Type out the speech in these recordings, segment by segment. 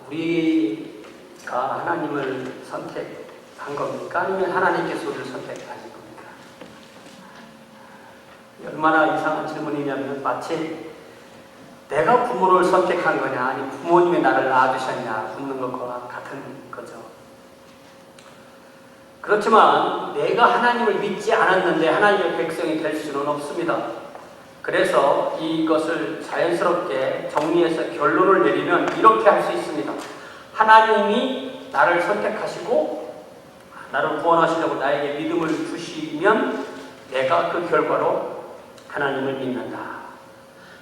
우리가 하나님을 선택한 겁니까? 아니면 하나님께서 우리를 선택하신 겁니까? 얼마나 이상한 질문이냐면 마치 내가 부모를 선택한 거냐, 아니 부모님이 나를 낳아주셨냐 묻는 것과 같은 거죠. 그렇지만 내가 하나님을 믿지 않았는데 하나님의 백성이 될 수는 없습니다. 그래서 이것을 자연스럽게 정리해서 결론을 내리면 이렇게 할 수 있습니다. 하나님이 나를 선택하시고 나를 구원하시려고 나에게 믿음을 주시면 내가 그 결과로 하나님을 믿는다.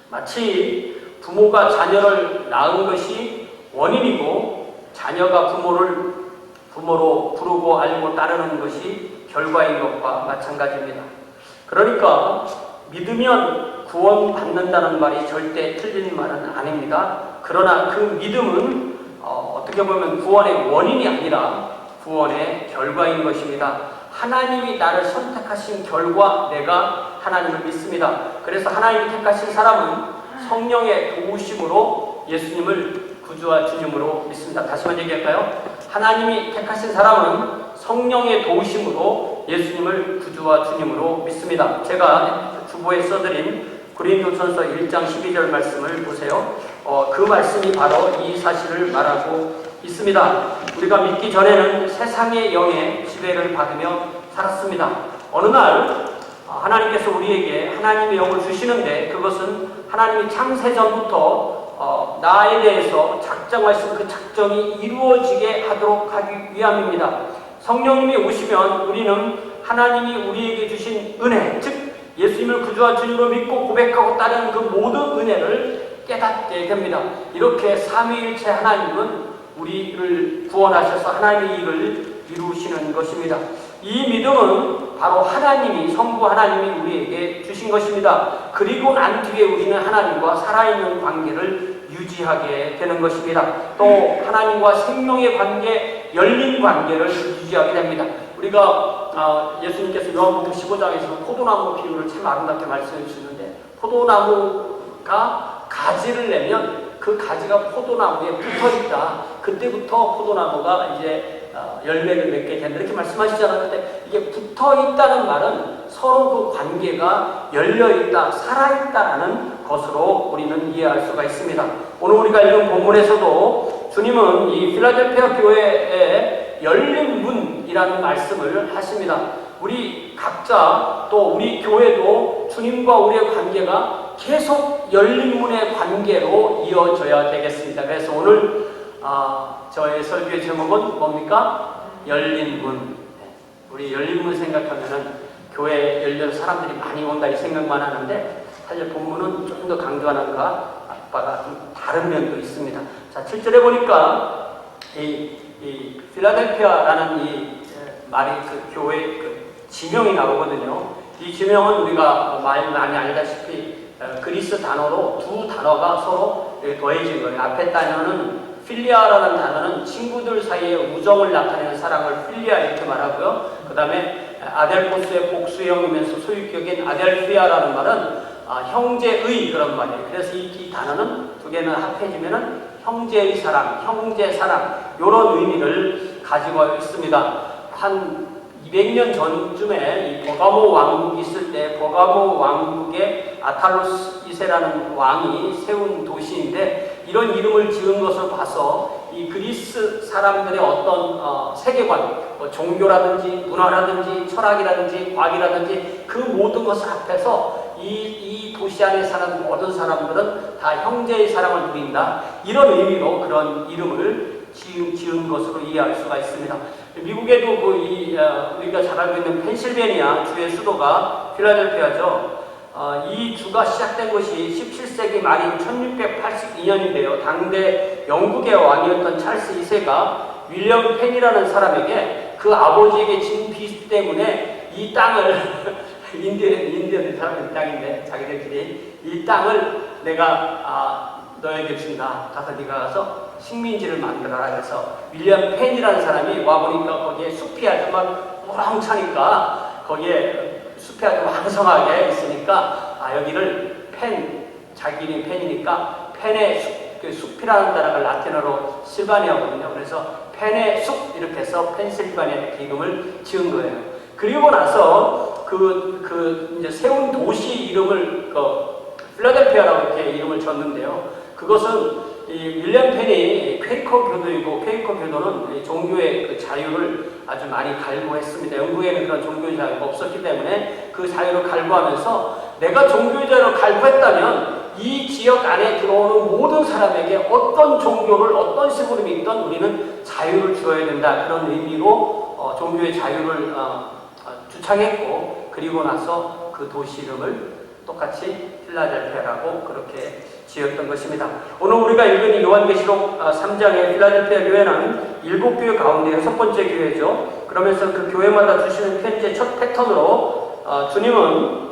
마치 부모가 자녀를 낳은 것이 원인이고 자녀가 부모로 부르고 알고 따르는 것이 결과인 것과 마찬가지입니다. 그러니까 믿으면 구원받는다는 말이 절대 틀린 말은 아닙니다. 그러나 그 믿음은 어떻게 보면 구원의 원인이 아니라 구원의 결과인 것입니다. 하나님이 나를 선택하신 결과 내가 하나님을 믿습니다. 그래서 하나님이 택하신 사람은 성령의 도우심으로 예수님을 구주와 주님으로 믿습니다. 다시 한번 얘기할까요? 하나님이 택하신 사람은 성령의 도우심으로 예수님을 구주와 주님으로 믿습니다. 제가 주보에 써드린 고린도전서 1장 12절 말씀을 보세요. 그 말씀이 바로 이 사실을 말하고 있습니다. 우리가 믿기 전에는 세상의 영의 지배를 받으며 살았습니다. 어느 날 하나님께서 우리에게 하나님의 영을 주시는데 그것은 하나님이 창세전부터 나에 대해서 작정하신 그 작정이 이루어지게 하도록 하기 위함입니다. 성령님이 오시면 우리는 하나님이 우리에게 주신 은혜, 즉 예수님을 구주와 주님으로 믿고 고백하고 따르는 그 모든 은혜를 깨닫게 됩니다. 이렇게 삼위일체 하나님은 우리를 구원하셔서 하나님의 일을 이루시는 것입니다. 이 믿음은 바로 하나님이, 성부 하나님이 우리에게 주신 것입니다. 그리고 난 뒤에 우리는 하나님과 살아있는 관계를 유지하게 되는 것입니다. 또 하나님과 생명의 관계, 열린 관계를 유지하게 됩니다. 우리가 예수님께서 요한복음 15장에서 포도나무 비유를 참 아름답게 말씀해 주시는데 포도나무가 가지를 내면 그 가지가 포도나무에 붙어있다. 그때부터 포도나무가 이제 열매를 맺게 된다. 이렇게 말씀하시잖아요. 근데 이게 붙어있다는 말은 서로 그 관계가 열려있다, 살아있다라는 것으로 우리는 이해할 수가 있습니다. 오늘 우리가 읽은 본문에서도 주님은 이 필라델피아 교회에 열린 문이라는 말씀을 하십니다. 우리 각자 또 우리 교회도 주님과 우리의 관계가 계속 열린 문의 관계로 이어져야 되겠습니다. 그래서 오늘 저의 설교의 제목은 뭡니까? 열린 문. 우리 열린 문 생각하면은 교회에 열려서 사람들이 많이 온다 이 생각만 하는데 사실 본문은 조금 더 강조하는가 바가 좀 다른 면도 있습니다. 자, 7절에 보니까 이 필라델피아라는 이 말이 그 교회 그 지명이 나오거든요. 이 지명은 우리가 많이 알다시피 그리스 단어로 두 단어가 서로 더해진 거예요. 앞에 단어는 필리아라는 단어는 친구들 사이에 우정을 나타내는 사랑을 필리아 이렇게 말하고요. 그 다음에 아델포스의 복수형이면서 소유격인 아델피아라는 말은 형제의 그런 말이에요. 그래서 이 단어는 두 개는 합해지면은 형제의 사랑, 형제 사랑 이런 의미를 가지고 있습니다. 한 200년 전쯤에 이 버가모 왕국이 있을 때 버가모 왕국의 아탈로스 2세라는 왕이 세운 도시인데 이런 이름을 지은 것을 봐서 이 그리스 사람들의 어떤 세계관, 종교라든지 문화라든지 철학이라든지 과학이라든지 그 모든 것을 합해서 이 도시 안에 사는 모든 사람들은 다 형제의 사랑을 누린다. 이런 의미로 그런 이름을 지은 것으로 이해할 수가 있습니다. 미국에도 우리가 잘 알고 있는 펜실베니아 주의 수도가 필라델피아죠. 이 주가 시작된 것이 17세기 말인 1682년인데요. 당대 영국의 왕이었던 찰스 2세가 윌리엄 펜이라는 사람에게 그 아버지에게 진 빚 때문에 이 땅을 인디언 사람의 땅인데 자기들끼리 이 땅을 내가 너에게 준다. 가서 네가 가서 식민지를 만들어라. 그래서 윌리엄 펜이라는 사람이 와보니까 거기에 숲이 아주 막 우렁차니까 거기에 숲이 아주 왕성하게 있으니까 여기를 자기 이름이 펜이니까 펜의 숲, 그 숲이라는 단어가 라틴어로 실바니아거든요. 그래서 펜의 숲 이렇게 해서 펜실바니아 이렇게 이름을 지은 거예요. 그리고 나서 이제 세운 도시 이름을 필라델피아라고 이렇게 이름을 줬는데요. 그것은 이 윌리엄 펜이 퀘이커 교도이고, 퀘이커 교도는 종교의 그 자유를 아주 많이 갈구했습니다. 영국에는 그런 종교의 자유가 없었기 때문에 그 자유를 갈구하면서 내가 종교의 자유를 갈구했다면 이 지역 안에 들어오는 모든 사람에게 어떤 종교를 어떤 식으로 믿든 우리는 자유를 주어야 된다. 그런 의미로 종교의 자유를 주창했고, 그리고 나서 그 도시 이름을 똑같이 필라델피아라고 그렇게 지었던 것입니다. 오늘 우리가 읽은 이 요한계시록 3장의 필라델피아 교회는 7교회 가운데 6번째 교회죠. 그러면서 그 교회마다 주시는 편지의 첫 패턴으로 주님은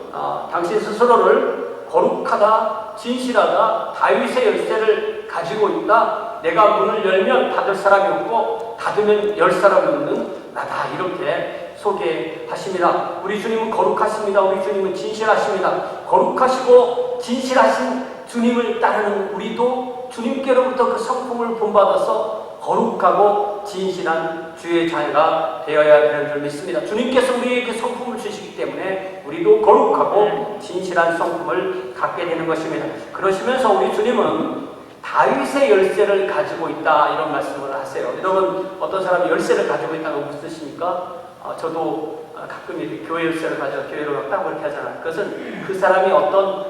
당신 스스로를 거룩하다, 진실하다, 다윗의 열쇠를 가지고 있다, 내가 문을 열면 닫을 사람이 없고 닫으면 열 사람이 없는 나다, 이렇게 소개하십니다. 우리 주님은 거룩하십니다. 우리 주님은 진실하십니다. 거룩하시고 진실하신 주님을 따르는 우리도 주님께로부터 그 성품을 본받아서 거룩하고 진실한 주의 자녀가 되어야 되는 줄 믿습니다. 주님께서 우리에게 성품을 주시기 때문에 우리도 거룩하고 진실한 성품을 갖게 되는 것입니다. 그러시면서 우리 주님은 다윗의 열쇠를 가지고 있다, 이런 말씀을 하세요. 여러분, 어떤 사람이 열쇠를 가지고 있다고 무슨 뜻입니까? 저도 가끔 이렇게 교회 열쇠를 가져 교회로 갔다고 그렇게 하잖아요. 그것은 그 사람이 어떤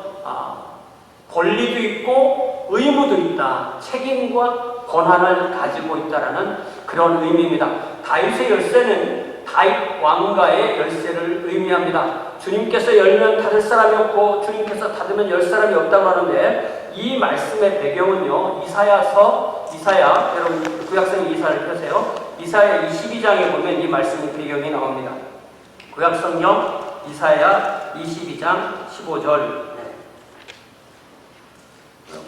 권리도 있고 의무도 있다, 책임과 권한을 가지고 있다라는 그런 의미입니다. 다윗의 열쇠는 다윗 왕가의 열쇠를 의미합니다. 주님께서 열면 닫을 사람이 없고 주님께서 닫으면 열 사람이 없다고 하는데, 이 말씀의 배경은요, 이사야, 여러분 구약성 이사를 펴세요. 이사야 22장에 보면 이 말씀의 배경이 나옵니다. 구약성경 이사야 22장 15절.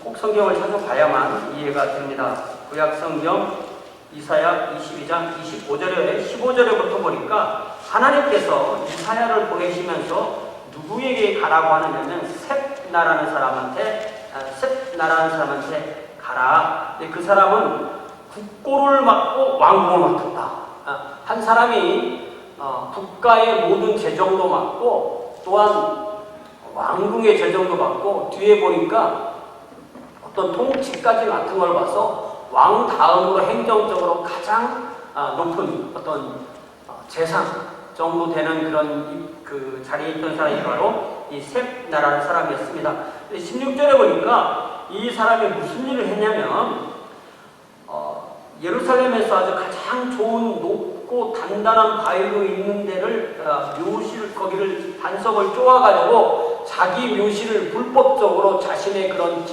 꼭 성경을 찾아봐야만 이해가 됩니다. 구약성경 이사야 22장 25절에 15절에부터 보니까 하나님께서 이사야를 보내시면서 누구에게 가라고 하느냐면 셋나라는 사람한테 가라. 그 사람은 국고를 맡고 왕궁을 맡았다. 한 사람이 국가의 모든 재정도 맡고 또한 왕궁의 재정도 맡고, 뒤에 보니까 어떤 통치까지 맡은 걸 봐서 왕 다음으로 행정적으로 가장 높은 어떤 재상 정도 되는 그런 그 자리에 있던 사람이 바로 이 셋나라는 사람이었습니다. 16절에 보니까 이 사람이 무슨 일을 했냐면 예루살렘에서 아주 가장 좋은 높고 단단한 바위로 있는 데를 거기를 반석을 쪼아가지고 자기 묘실을 불법적으로 자신의 그런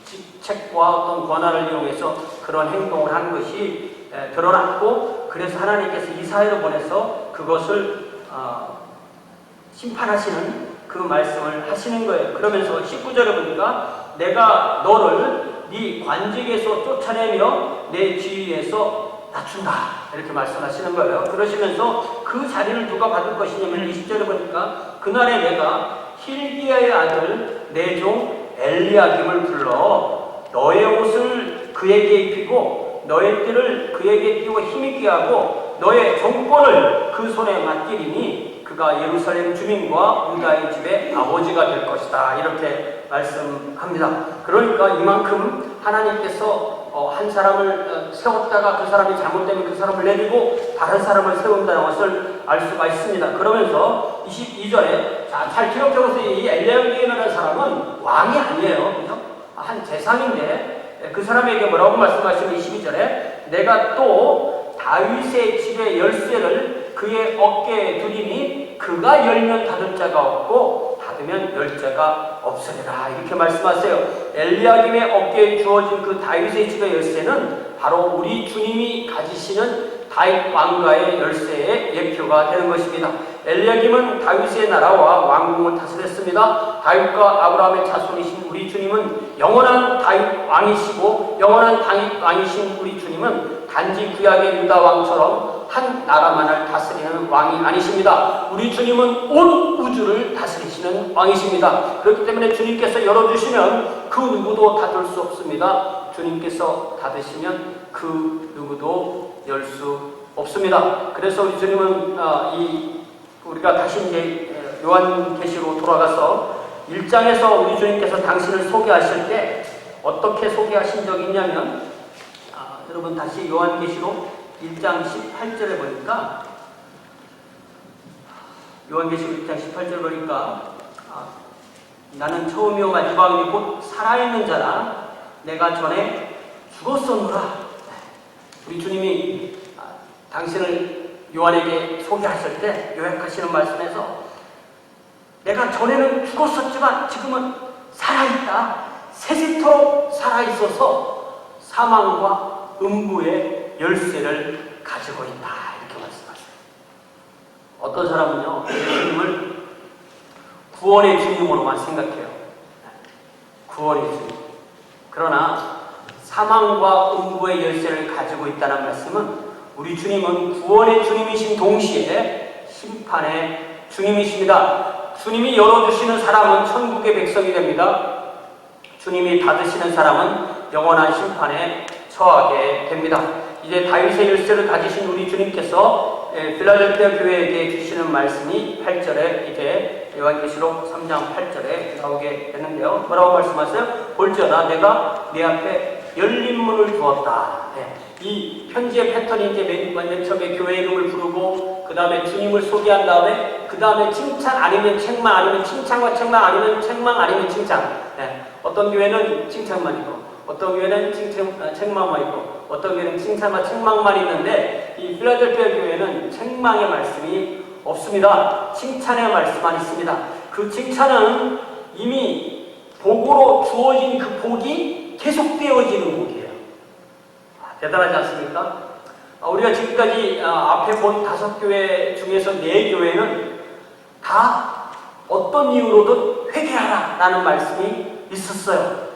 직책과 어떤 권한을 이용해서 그런 행동을 한 것이 드러났고, 그래서 하나님께서 이사야를 보내서 그것을 심판하시는 그 말씀을 하시는 거예요. 그러면서 19절에 보니까 내가 너를 네 관직에서 쫓아내며 내 지위에서 낮춘다, 이렇게 말씀하시는 거예요. 그러시면서 그 자리를 누가 받을 것이냐면 20절에 보니까 그날에 내가 힐기야의 아들 내 종 엘리야김을 불러 너의 옷을 그에게 입히고 너의 띠를 그에게 띄워 힘있게 하고 너의 정권을 그 손에 맡기리니 그가 예루살렘 주민과 유다의 집의 아버지가 될 것이다, 이렇게 말씀합니다. 그러니까 이만큼 하나님께서 한 사람을 세웠다가 그 사람이 잘못되면 그 사람을 내리고 다른 사람을 세운다는 것을 알 수가 있습니다. 그러면서 22절에 잘 기억해보세요. 이 엘리야김이라는 사람은 왕이 아니에요. 그죠? 한 재상인데 그 사람에게 뭐라고 말씀하시면 22절에 내가 또 다윗의 집의 열쇠를 그의 어깨에 두리니 그가 열면 닫을 자가 없고 닫으면 열 자가 없으리라, 이렇게 말씀하세요. 엘리야김의 어깨에 주어진 그 다윗의 집의 열쇠는 바로 우리 주님이 가지시는 다윗 왕가의 열쇠의 예표가 되는 것입니다. 엘리야김은 다윗의 나라와 왕궁을 다스렸습니다. 다윗과 아브라함의 자손이신 우리 주님은 영원한 다윗 왕이시고, 영원한 다윗 왕이신 우리 주님은 단지 구약의 유다 왕처럼 한 나라만을 다스리는 왕이 아니십니다. 우리 주님은 온 우주를 다스리시는 왕이십니다. 그렇기 때문에 주님께서 열어주시면 그 누구도 닫을 수 없습니다. 주님께서 닫으시면 그 누구도 열 수 없습니다. 그래서 우리 주님은 우리가 다시 이제 요한계시로 돌아가서 1장에서 우리 주님께서 당신을 소개하실 때 어떻게 소개하신 적이 있냐면, 여러분 다시 요한계시로 1장 18절에 보니까, 요한계시록 1장 18절 보니까 나는 처음이요 마지막이니 곧 살아있는 자라 내가 전에 죽었었노라. 우리 주님이 당신을 요한에게 소개하실 때 요약하시는 말씀에서 내가 전에는 죽었었지만 지금은 살아있다. 새새토록 살아있어서 사망과 음부의 열쇠를 가지고 있다. 이렇게 말씀하세요. 어떤 사람은요, 예수님을 구원의 주님으로만 생각해요. 구원의 주님. 그러나 사망과 음부의 열쇠를 가지고 있다는 말씀은 우리 주님은 구원의 주님이신 동시에 심판의 주님이십니다. 주님이 열어주시는 사람은 천국의 백성이 됩니다. 주님이 닫으시는 사람은 영원한 심판에 처하게 됩니다. 이제 다윗의 열쇠를 가지신 우리 주님께서 필라델피아 교회에게 주시는 말씀이 8절에 이제 요한계시록 3장 8절에 나오게 되는데요. 뭐라고 말씀하세요? 볼지어다 내가 네 앞에 열린 문을 두었다. 이 편지의 패턴이 이제 맨 처음에 교회 이름을 부르고 그 다음에 주님을 소개한 다음에 그 다음에 칭찬 아니면 책망 아니면 칭찬과 책망 아니면 책망 아니면 칭찬. 어떤 교회는 칭찬만 있고 어떤 교회는 책망만 있고 어떤 교회는 칭찬과 책망만 있는데 이 필라델피아 교회는 책망의 말씀이 없습니다. 칭찬의 말씀만 있습니다. 그 칭찬은 이미 복으로 주어진 그 복이 계속되어지는 복이에요. 대단하지 않습니까? 우리가 지금까지 앞에 본 5교회 중에서 4교회는 다 어떤 이유로든 회개하라 라는 말씀이 있었어요.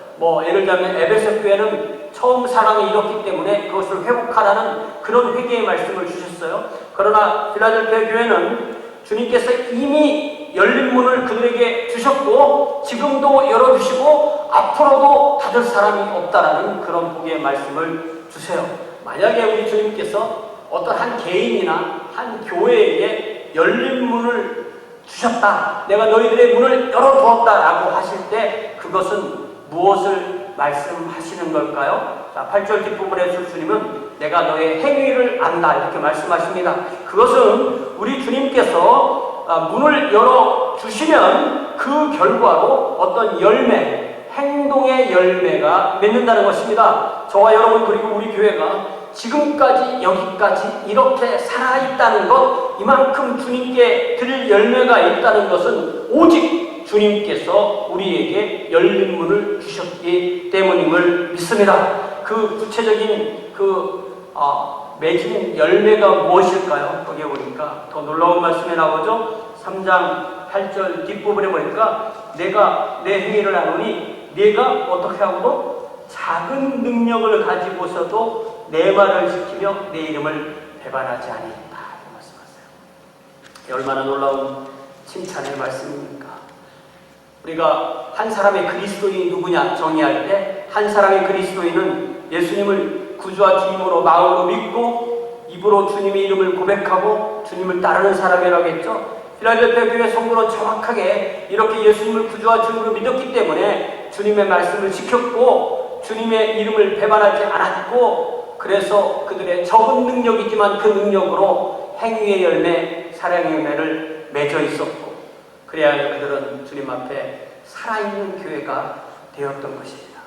예를 들면 에베소 교회는 처음 사랑이 잃었기 때문에 그것을 회복하라는 그런 회개의 말씀을 주셨어요. 그러나 필라델피아 교회는 주님께서 이미 열린 문을 그들에게 주셨고 지금도 열어주시고 앞으로도 닫을 사람이 없다라는 그런 복의 말씀을 주세요. 만약에 우리 주님께서 어떤 한 개인이나 한 교회에게 열린 문을 주셨다, 내가 너희들의 문을 열어두었다라고 하실 때 그것은 무엇을 말씀하시는 걸까요? 자, 8절 뒷부분에서 주님은 내가 너의 행위를 안다 이렇게 말씀하십니다. 그것은 우리 주님께서 문을 열어주시면 그 결과로 어떤 열매, 행동의 열매가 맺는다는 것입니다. 저와 여러분 그리고 우리 교회가 지금까지 여기까지 이렇게 살아있다는 것, 이만큼 주님께 드릴 열매가 있다는 것은 오직 주님께서 우리에게 열린 문을 주셨기 때문임을 믿습니다. 그 구체적인 맺은 열매가 무엇일까요? 거기에 보니까 더 놀라운 말씀이 나오죠. 3장 8절 뒷부분에 보니까 내가 내 행위를 하노니 네가 어떻게 하고도 작은 능력을 가지고서도 내 말을 지키며 내 이름을 배반하지 아니했다. 말씀하세요. 얼마나 놀라운 칭찬의 말씀입니까? 우리가 한 사람의 그리스도인이 누구냐 정의할 때 한 사람의 그리스도인은 예수님을 구주와 주님으로 마음으로 믿고 입으로 주님의 이름을 고백하고 주님을 따르는 사람이라고 했죠. 필라델피아 교회 성도는 정확하게 이렇게 예수님을 구주와 주님으로 믿었기 때문에 주님의 말씀을 지켰고 주님의 이름을 배반하지 않았고 그래서 그들의 적은 능력이지만 그 능력으로 행위의 열매, 사랑의 열매를 맺어 있었고 그래야 그들은 주님 앞에 살아있는 교회가 되었던 것입니다.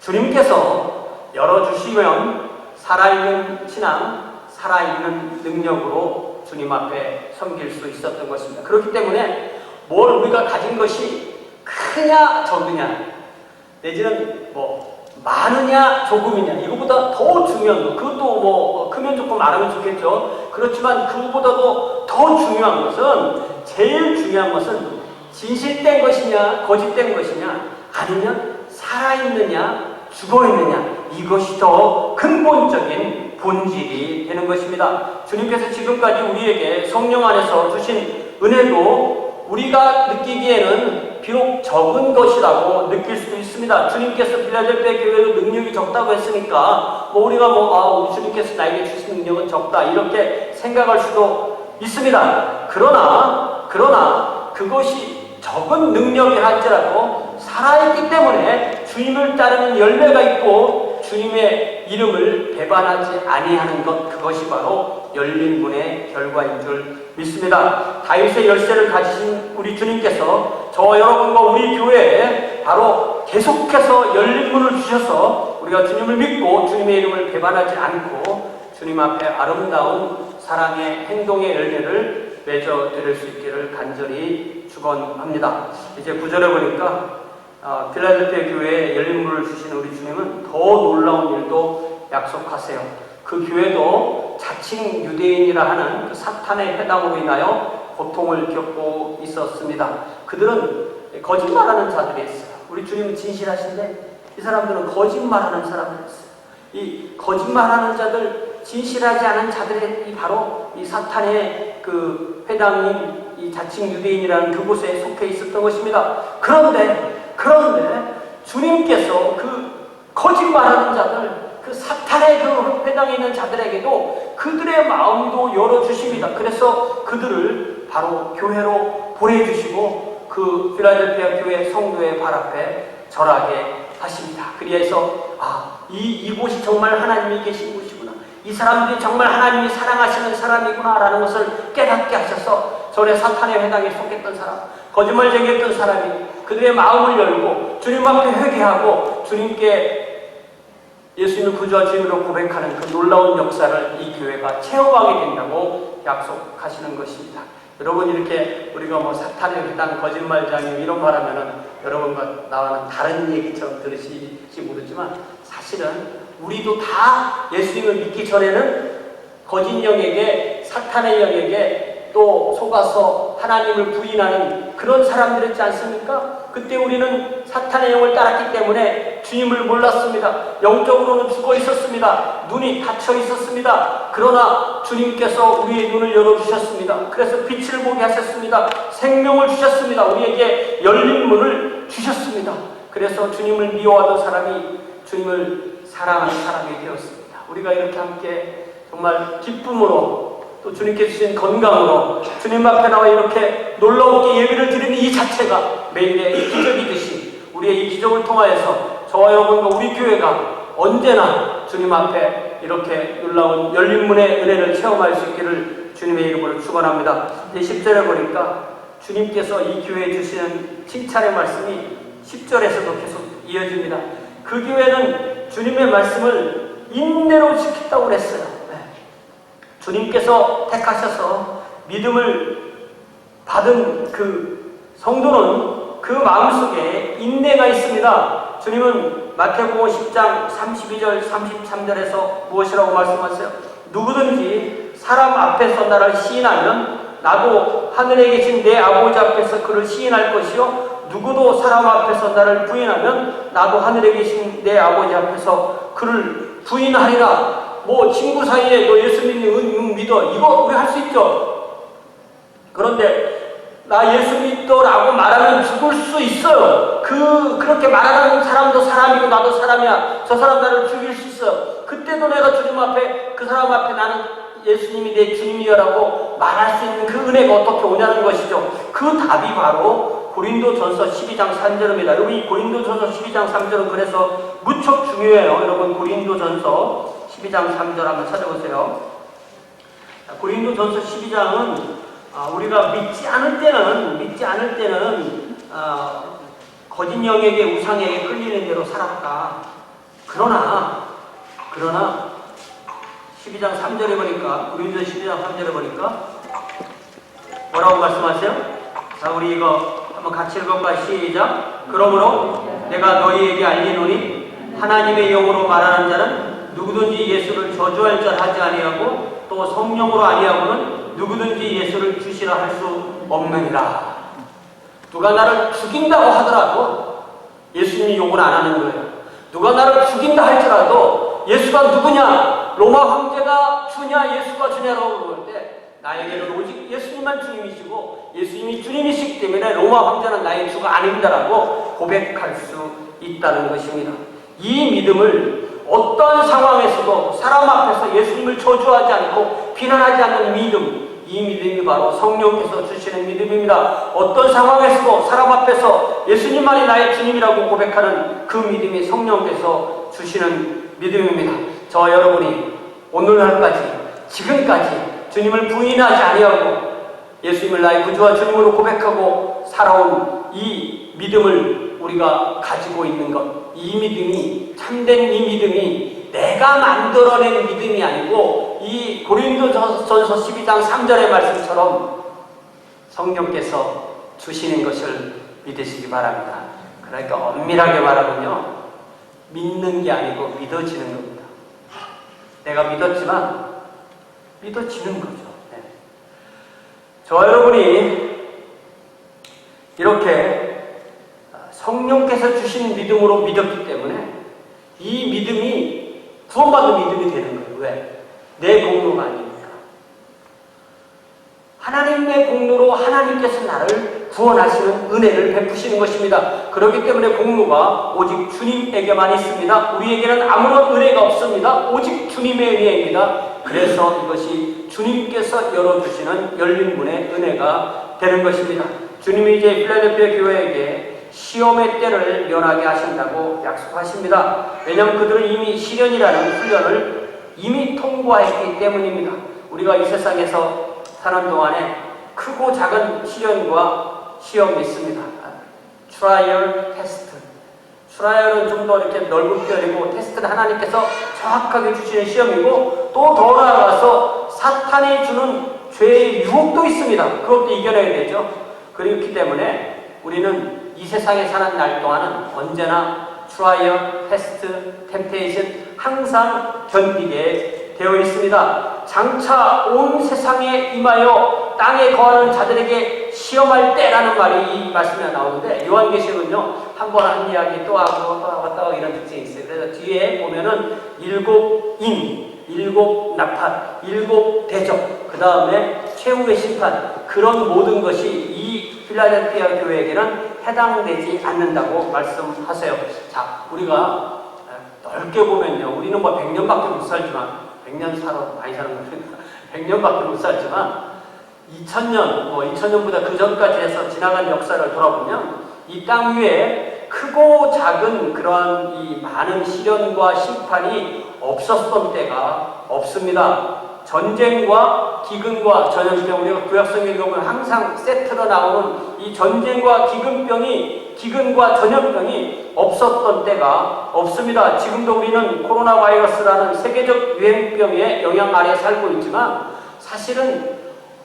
주님께서 열어주시면 살아있는 신앙, 살아있는 능력으로 주님 앞에 섬길 수 있었던 것입니다. 그렇기 때문에 뭘 우리가 가진 것이 크냐 적으냐 내지는 많으냐 조금이냐 이거보다 더 중요한 것, 그것도 크면 좋고 많으면 좋겠죠. 그렇지만 그거보다도 더 중요한 것은, 제일 중요한 것은 진실된 것이냐 거짓된 것이냐 아니면 살아있느냐 죽어있느냐, 이것이 더 근본적인 본질이 되는 것입니다. 주님께서 지금까지 우리에게 성령 안에서 주신 은혜도 우리가 느끼기에는 비록 적은 것이라고 느낄 수도 있습니다. 주님께서 필라델피아 교회도 능력이 적다고 했으니까 우리가 우리 주님께서 나에게 주신 능력은 적다 이렇게 생각할 수도 있습니다. 그러나 그것이 적은 능력이 할지라도 살아있기 때문에 주님을 따르는 열매가 있고 주님의 이름을 배반하지 아니하는 것, 그것이 바로 열린 문의 결과인 줄 믿습니다. 다윗의 열쇠를 가지신 우리 주님께서 저와 여러분과 우리 교회에 바로 계속해서 열린 문을 주셔서 우리가 주님을 믿고 주님의 이름을 배반하지 않고 주님 앞에 아름다운 사랑의 행동의 열매를 맺어 드릴 수 있기를 간절히 축원합니다. 이제 9절에 보니까 필라델피아 교회에 열린 문을 주신 우리 주님은 더 놀라운 일도 약속하세요. 그 교회도 자칭 유대인이라 하는 그 사탄의 회당으로 인하여 고통을 겪고 있었습니다. 그들은 거짓말하는 자들이었어요. 우리 주님은 진실하신데 이 사람들은 거짓말하는 사람들이었어요. 이 거짓말하는 자들, 진실하지 않은 자들이 바로 이 사탄의 그 회당인 이 자칭 유대인이라는 그곳에 속해 있었던 것입니다. 그런데 주님께서 그 거짓말하는 자들, 그 사탄의 그 회당에 있는 자들에게도 그들의 마음도 열어주십니다. 그래서 그들을 바로 교회로 보내주시고 그 필라델피아 교회 성도의 발 앞에 절하게 하십니다. 그래서 이곳이 정말 하나님이 계신 곳이구나, 이 사람들이 정말 하나님이 사랑하시는 사람이구나 라는 것을 깨닫게 하셔서 전에 사탄의 회당에 속했던 사람, 거짓말쟁이였던 사람이 그들의 마음을 열고 주님 앞에 회개하고 주님께 예수님을 구주와 주님으로 고백하는 그 놀라운 역사를 이 교회가 체험하게 된다고 약속하시는 것입니다. 여러분, 이렇게 우리가 사탄의 회당, 거짓말쟁이 이런 말하면은 여러분과 나와는 다른 얘기처럼 들으실지 모르지만 사실은 우리도 다 예수님을 믿기 전에는 거짓 영에게, 사탄의 영에게 또 속아서 하나님을 부인하는 그런 사람들이었지 않습니까? 그때 우리는 사탄의 영을 따랐기 때문에 주님을 몰랐습니다. 영적으로는 죽어 있었습니다. 눈이 닫혀 있었습니다. 그러나 주님께서 우리의 눈을 열어주셨습니다. 그래서 빛을 보게 하셨습니다. 생명을 주셨습니다. 우리에게 열린 문을 주셨습니다. 그래서 주님을 미워하던 사람이 주님을 사랑하는 사람이 되었습니다. 우리가 이렇게 함께 정말 기쁨으로 또 주님께 주신 건강으로 주님 앞에 나와 이렇게 놀라우게 예배를 드리는 이 자체가 매일의 기적이듯이 우리의 이 기적을 통하여서 저와 여러분과 우리 교회가 언제나 주님 앞에 이렇게 놀라운 열린 문의 은혜를 체험할 수 있기를 주님의 이름으로 축원합니다. 10절에 보니까 주님께서 이 교회에 주시는 칭찬의 말씀이 10절에서도 계속 이어집니다. 그 교회는 주님의 말씀을 인내로 지켰다고 그랬어요. 주님께서 택하셔서 믿음을 받은 그 성도는 그 마음속에 인내가 있습니다. 주님은 마태복음 10장 32절 33절에서 무엇이라고 말씀하세요? 누구든지 사람 앞에서 나를 시인하면 나도 하늘에 계신 내 아버지 앞에서 그를 시인할 것이요, 누구도 사람 앞에서 나를 부인하면 나도 하늘에 계신 내 아버지 앞에서 그를 부인하리라. 친구 사이에 너 예수 믿어, 이거 우리 할 수 있죠. 그런데 나 예수 믿어라고 말하면 죽을 수 있어요. 그렇게 말하는 사람도 사람이고 나도 사람이야. 저 사람 나를 죽일 수 있어요. 그때도 내가 주님 앞에, 그 사람 앞에 나는 예수님이 내 주님이여라고 말할 수 있는 그 은혜가 어떻게 오냐는 것이죠. 그 답이 바로 고린도전서 12장 3절입니다. 여러분, 이 고린도전서 12장 3절은 그래서 무척 중요해요. 여러분, 고린도전서 12장 3절 한번 찾아보세요. 고린도전서 12장은 우리가 믿지 않을 때는 거짓 영에게, 우상에게 끌리는 대로 살았다. 그러나 12장 3절에 보니까, 고린도전서 12장 3절에 보니까 뭐라고 말씀하세요? 자, 우리 이거 한번 같이 읽어볼까요? 시작. 그러므로 내가 너희에게 알리노니 하나님의 영으로 말하는 자는 누구든지 예수를 저주할 줄 하지 아니하고 또 성령으로 아니하고는 누구든지 예수를 주시라 할 수 없느니라. 누가 나를 죽인다고 하더라도 예수님이 욕을 안 하는 거예요. 누가 나를 죽인다 할지라도 예수가 누구냐, 로마 황제가 주냐 예수가 주냐라고 그럴 때 나에게는 오직 예수님만 주님이시고 예수님이 주님이시기 때문에 로마 황제는 나의 주가 아닙니다라고 고백할 수 있다는 것입니다. 이 믿음을 어떤 상황에서도 사람 앞에서 예수님을 저주하지 않고 비난하지 않는 믿음, 이 믿음이 바로 성령께서 주시는 믿음입니다. 어떤 상황에서도 사람 앞에서 예수님만이 나의 주님이라고 고백하는 그 믿음이 성령께서 주시는 믿음입니다. 저와 여러분이 오늘날까지 지금까지 주님을 부인하지 아니하고 예수님을 나의 구주와 주님으로 고백하고 살아온 이 믿음을 우리가 가지고 있는 것, 이 믿음이 참된 이 믿음이 내가 만들어낸 믿음이 아니고 이 고린도전서 12장 3절의 말씀처럼 성령께서 주시는 것을 믿으시기 바랍니다. 그러니까 엄밀하게 말하면요, 믿는 게 아니고 믿어지는 겁니다. 내가 믿었지만 믿어지는 거죠. 네. 저와 여러분이 이렇게 성령께서 주신 믿음으로 믿었기 때문에 이 믿음이 구원받은 믿음이 되는 거예요. 왜? 내 공로가 아닙니까? 하나님의 공로로 하나님께서 나를 구원하시는 은혜를 베푸시는 것입니다. 그렇기 때문에 공로가 오직 주님에게만 있습니다. 우리에게는 아무런 은혜가 없습니다. 오직 주님의 은혜입니다. 그래서 이것이 주님께서 열어주시는 열린 문의 은혜가 되는 것입니다. 주님이 이제 필라델피아 교회에게 시험의 때를 면하게 하신다고 약속하십니다. 왜냐하면 그들은 이미 시련이라는 훈련을 이미 통과했기 때문입니다. 우리가 이 세상에서 사는 동안에 크고 작은 시련과 시험이 있습니다. 트라이얼, 테스트. 트라이얼은 좀 더 이렇게 넓은 표현이고 테스트는 하나님께서 정확하게 주시는 시험이고 또 더 나아가서 사탄이 주는 죄의 유혹도 있습니다. 그것도 이겨내야 되죠. 그렇기 때문에 우리는 이 세상에 사는 날 동안은 언제나 트라이얼, 테스트, 템테이션 항상 견디게 되어 있습니다. 장차 온 세상에 임하여 땅에 거하는 자들에게 시험할 때라는 말이 이 말씀에 나오는데 요한계시록은요 한 번 한 이야기 또 하고 또 하고 이런 특징이 있어요. 그래서 뒤에 보면은 7인, 7 나팔, 7 대적, 그 다음에 최후의 심판, 그런 모든 것이 이 필라델피아 교회에게는 해당되지 않는다고 말씀하세요. 자, 우리가 넓게 보면요, 우리는 뭐 100년밖에 못 살지만 100년 살아 많이 사는 거니까 100년밖에 못 살지만 2000년, 뭐 2000년보다 그 전까지 해서 지나간 역사를 돌아보면 이 땅 위에 크고 작은 그러한 이 많은 시련과 심판이 없었던 때가 없습니다. 전쟁과 기근과 전염병, 우리가 구약성경에 보면 항상 세트로 나오는 이 전쟁과 기근과 전염병이 없었던 때가 없습니다. 지금도 우리는 코로나 바이러스라는 세계적 유행병의 영향 아래 살고 있지만 사실은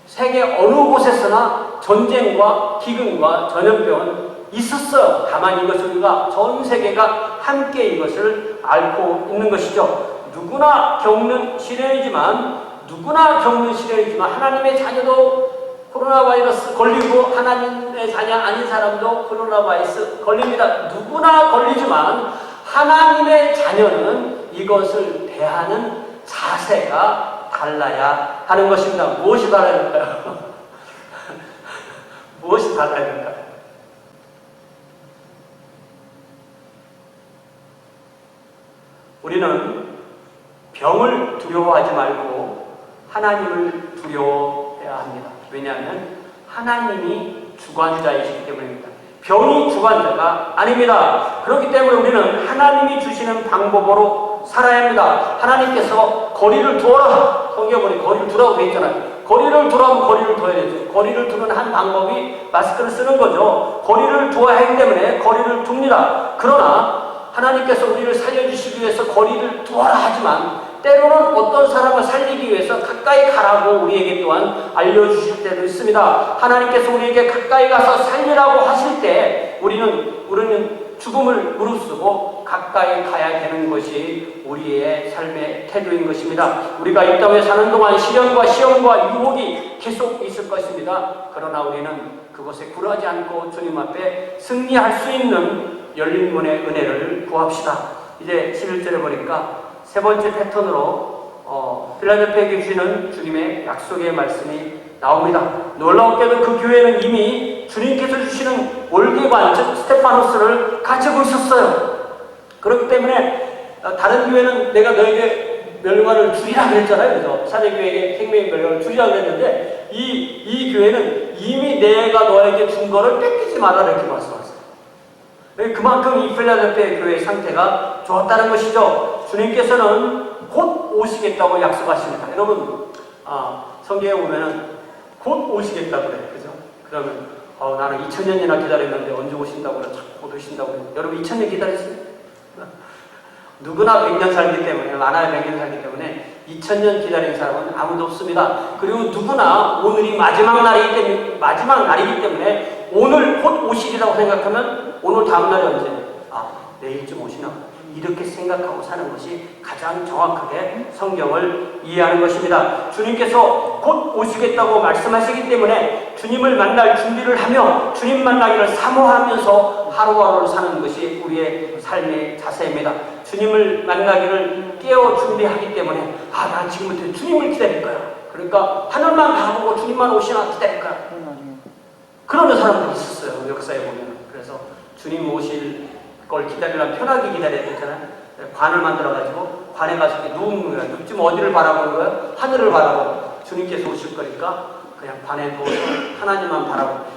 세계 어느 곳에서나 전쟁과 기근과 전염병은 있었어요. 다만 이것을 우리가 전 세계가 함께 이것을 앓고 있는 것이죠. 누구나 겪는 시련이지만 하나님의 자녀도 코로나 바이러스 걸리고 하나님의 자녀 아닌 사람도 코로나 바이러스 걸립니다. 누구나 걸리지만 하나님의 자녀는 이것을 대하는 자세가 달라야 하는 것입니다. 무엇이 달라야 될까요? 무엇이 달라야 될까요? 우리는 병을 두려워하지 말고 하나님을 두려워해야 합니다. 왜냐하면 하나님이 주관자이시기 때문입니다. 병이 주관자가 아닙니다. 그렇기 때문에 우리는 하나님이 주시는 방법으로 살아야 합니다. 하나님께서 거리를 두어라. 성경에 보니 거리를 두라고 되어 있잖아요. 거리를 두라면 거리를 둬야 되죠. 거리를 두는 한 방법이 마스크를 쓰는 거죠. 거리를 두어야 하기 때문에 거리를 둡니다. 그러나 하나님께서 우리를 살려주시기 위해서 거리를 두어라 하지만 때로는 어떤 사람을 살리기 위해서 가까이 가라고 우리에게 또한 알려주실 때도 있습니다. 하나님께서 우리에게 가까이 가서 살리라고 하실 때 우리는 죽음을 무릅쓰고 가까이 가야 되는 것이 우리의 삶의 태도인 것입니다. 우리가 이 땅에 사는 동안 시련과 시험과 유혹이 계속 있을 것입니다. 그러나 우리는 그것에 굴하지 않고 주님 앞에 승리할 수 있는 열린 문의 은혜를 구합시다. 이제 11절에 보니까 세 번째 패턴으로 필라델피아 교회는 주님의 약속의 말씀이 나옵니다. 놀라웠게도 그 교회는 이미 주님께서 주시는 월계관, 즉 스테파노스를 가지고 있었어요. 그렇기 때문에 다른 교회는 내가 너에게 멸관을 주리라 그랬잖아요. 그래서 사대교회에게 생명의 멸관을 주리라 그랬는데 이 교회는 이미 내가 너에게 준 거를 뺏기지 마라 이렇게 말씀하셨어요. 그만큼 이 필라델피아 교회의 상태가 좋았다는 것이죠. 주님께서는 곧 오시겠다고 약속하십니다. 여러분 성경에 보면은 곧 오시겠다고 그래요. 그죠? 그러면 나는 2000년이나 기다렸는데 언제 오신다고 그래? 곧 오신다고 그래. 여러분 2000년 기다렸어요? 누구나 100년 살기 때문에, 많아야 100년 살기 때문에 2000년 기다린 사람은 아무도 없습니다. 그리고 누구나 오늘이 마지막 날이기 때문에 오늘 곧 오시리라고 생각하면 오늘 다음 날이 언제? 내일쯤 오시나? 이렇게 생각하고 사는 것이 가장 정확하게 성경을 이해하는 것입니다. 주님께서 곧 오시겠다고 말씀하시기 때문에 주님을 만날 준비를 하며 주님 만나기를 사모하면서 하루하루를 사는 것이 우리의 삶의 자세입니다. 주님을 만나기를 깨어 준비하기 때문에 난 지금부터 주님을 기다릴 거야. 그러니까 하늘만 바라보고 주님만 오시나 기다릴 거야. 그러는 사람들이 있었어요. 역사에 보면. 그래서 주님 오실 걸 기다리려면 편하게 기다려야 되잖아요. 관을 만들어가지고 관에 가서 누우는 거야. 눕지면 어디를 바라보는 거야? 하늘을 바라보고 주님께서 오실 거니까 그냥 관에 누워서 하나님만 바라보고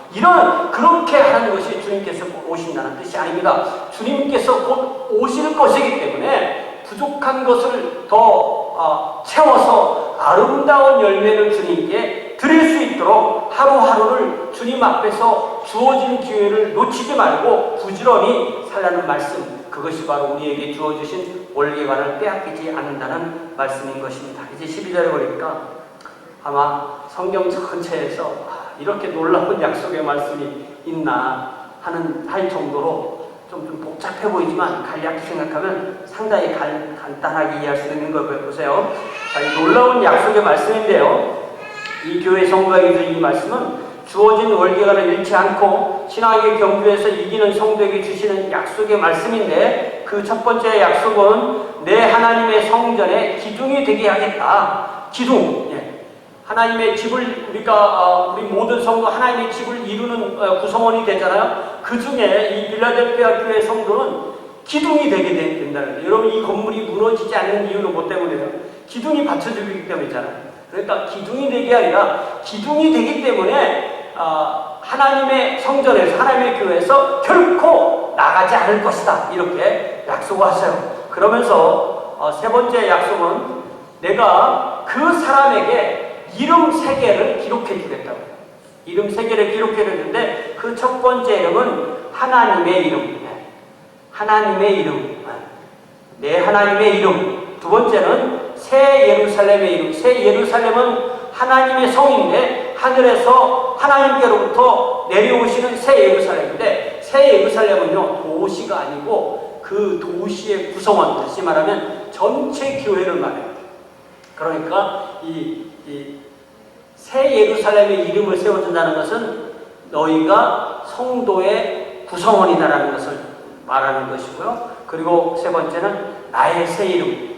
그렇게 하는 것이 주님께서 오신다는 뜻이 아닙니다. 주님께서 곧 오실 것이기 때문에 부족한 것을 더 채워서 아름다운 열매를 주님께 드릴 수 있도록 하루하루를 주님 앞에서 주어진 기회를 놓치지 말고 부지런히 살라는 말씀, 그것이 바로 우리에게 주어주신 월계관을 빼앗기지 않는다는 말씀인 것입니다. 이제 12절에 보니까 아마 성경 전체에서 이렇게 놀라운 약속의 말씀이 있나 할 정도로 좀 복잡해 보이지만 간략히 생각하면 상당히 간단하게 이해할 수 있는 걸 보세요. 이 놀라운 약속의 말씀인데요. 이 교회 성도에게 주신 이 말씀은 주어진 월계관을 잃지 않고 신앙의 경주에서 이기는 성도에게 주시는 약속의 말씀인데 그 첫 번째 약속은 내 하나님의 성전의 기둥이 되게 하겠다. 기둥. 하나님의 집을 우리 모든 성도 하나님의 집을 이루는 구성원이 되잖아요. 그 중에 이 필라델피아 교회 성도는 기둥이 되게 된다는 거예요. 여러분 이 건물이 무너지지 않는 이유는 뭐 때문에요? 기둥이 받쳐주기 때문이잖아요. 그러니까 기둥이 되게 아니라 기둥이 되기 때문에 하나님의 성전에서 하나님의 교회에서 결코 나가지 않을 것이다. 이렇게 약속을 하세요. 그러면서 세 번째 약속은 내가 그 사람에게 이름 3개를 기록해 주겠다고. 이름 3개를 기록해 주는데 그 첫 번째 이름은 하나님의 이름. 하나님의 이름. 내 하나님의 이름. 두 번째는 새 예루살렘의 이름. 새 예루살렘은 하나님의 성인데 하늘에서 하나님께로부터 내려오시는 새 예루살렘인데 새 예루살렘은요 도시가 아니고 그 도시의 구성원, 다시 말하면 전체 교회를 말해요. 그러니까 새 예루살렘의 이름을 세워준다는 것은 너희가 성도의 구성원이다라는 것을 말하는 것이고요. 그리고 세 번째는 나의 새 이름.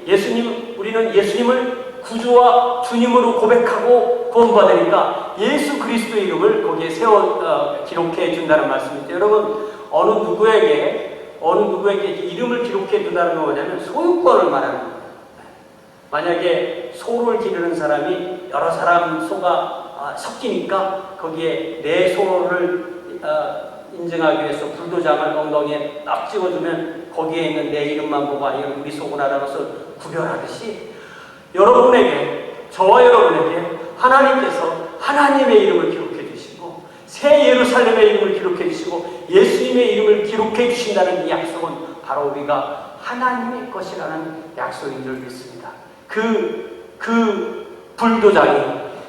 우리는 예수님을 구주와 주님으로 고백하고 구원받으니까 예수 그리스도의 이름을 거기에 기록해 준다는 말씀이죠. 여러분, 어느 누구에게 이름을 기록해 준다는 건 뭐냐면 소유권을 말하는 거예요. 만약에 소를 기르는 사람이 여러 사람 소가 섞이니까 거기에 내 소를 인증하기 위해서 불도장을 엉덩이에 딱 찍어주면 거기에 있는 내 이름만 보고 이건 우리 소구나라는 것을 구별하듯이 저와 여러분에게 하나님께서 하나님의 이름을 기록해 주시고 새 예루살렘의 이름을 기록해 주시고 예수님의 이름을 기록해 주신다는 이 약속은 바로 우리가 하나님의 것이라는 약속인 줄 믿습니다. 그 불도장이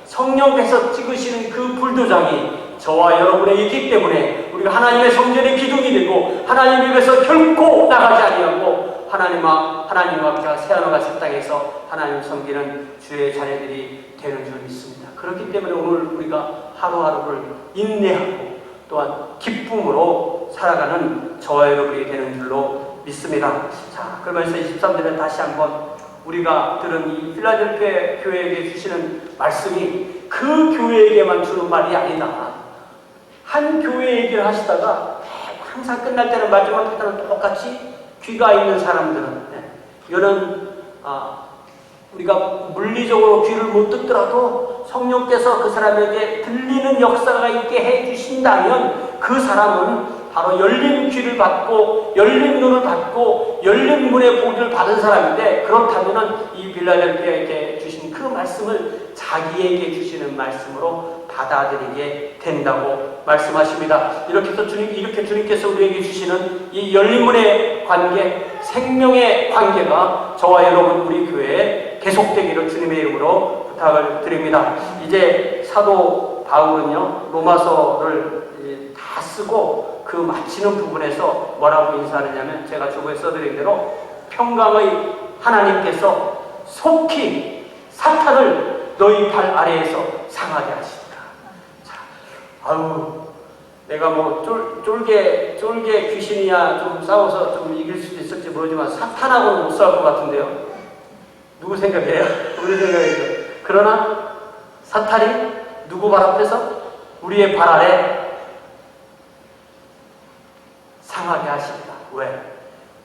성령께서 찍으시는 그 불도장이 저와 여러분에 있기 때문에 우리가 하나님의 성전의 기둥이 되고 하나님 입에서 결코 나가지 아니하고 하나님과 새하늘과 새 땅에서 하나님을 섬기는 주의 자녀들이 되는 줄 믿습니다. 그렇기 때문에 오늘 우리가 하루하루를 인내하고 또한 기쁨으로 살아가는 저와 여러분이 되는 줄로 믿습니다. 자, 그러면서 23절에 다시 한번 우리가 들은 이 필라델피아 교회에게 주시는 말씀이 그 교회에게만 주는 말이 아니다. 한 교회 얘기를 하시다가 항상 끝날 때는 마지막 때는 똑같이 귀가 있는 사람들은 이거는 우리가 물리적으로 귀를 못 듣더라도 성령께서 그 사람에게 들리는 역사가 있게 해주신다면 그 사람은 바로 열린 귀를 받고 열린 눈을 받고 열린 문의 보기를 받은 사람인데, 그렇다면 이 빌라델피아에게 주신 그 말씀을 자기에게 주시는 말씀으로 받아들이게 된다고 말씀하십니다. 이렇게 주님께서 우리에게 주시는 이 열린 문의 관계, 생명의 관계가 저와 여러분 우리 교회에 계속되기를 주님의 이름으로 부탁을 드립니다. 이제 사도 바울은요, 로마서를 다 쓰고 그 마치는 부분에서 뭐라고 인사하느냐면, 제가 주보에 써드린 대로 평강의 하나님께서 속히 사탄을 너희 발 아래에서 상하게 하시리라. 내가 뭐 쫄개 귀신이야 좀 싸워서 좀 이길 수도 있을지 모르지만 사탄하고는 못 싸울 것 같은데요. 누구 생각이에요? 우리 생각이죠. 그러나 사탄이 누구 발 앞에서? 우리의 발 아래 상하게 하십니다. 왜?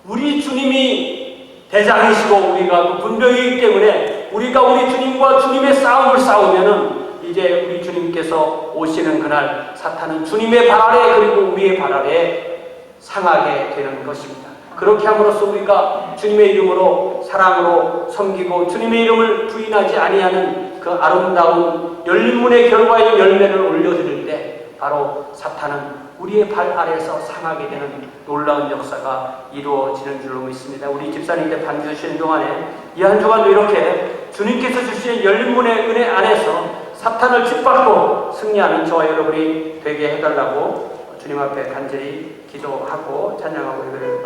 우리 주님이 대장이시고 우리가 그 분명이기 때문에 우리가 우리 주님과 주님의 싸움을 싸우면은 이제 우리 주님께서 오시는 그날 사탄은 주님의 발 아래 그리고 우리의 발 아래에 상하게 되는 것입니다. 그렇게 함으로써 우리가 주님의 이름으로 사랑으로 섬기고 주님의 이름을 부인하지 아니하는 그 아름다운 열린 문의 결과의 열매를 올려드릴 때 바로 사탄은 우리의 발 아래에서 상하게 되는 놀라운 역사가 이루어지는 줄로 믿습니다. 우리 집사님들 반주하시는 동안에 이 한 주간도 이렇게 주님께서 주시는 열린 문의 은혜 안에서 사탄을 짓밟고 승리하는 저와 여러분이 되게 해달라고 주님 앞에 간절히 기도하고 찬양하고 예배를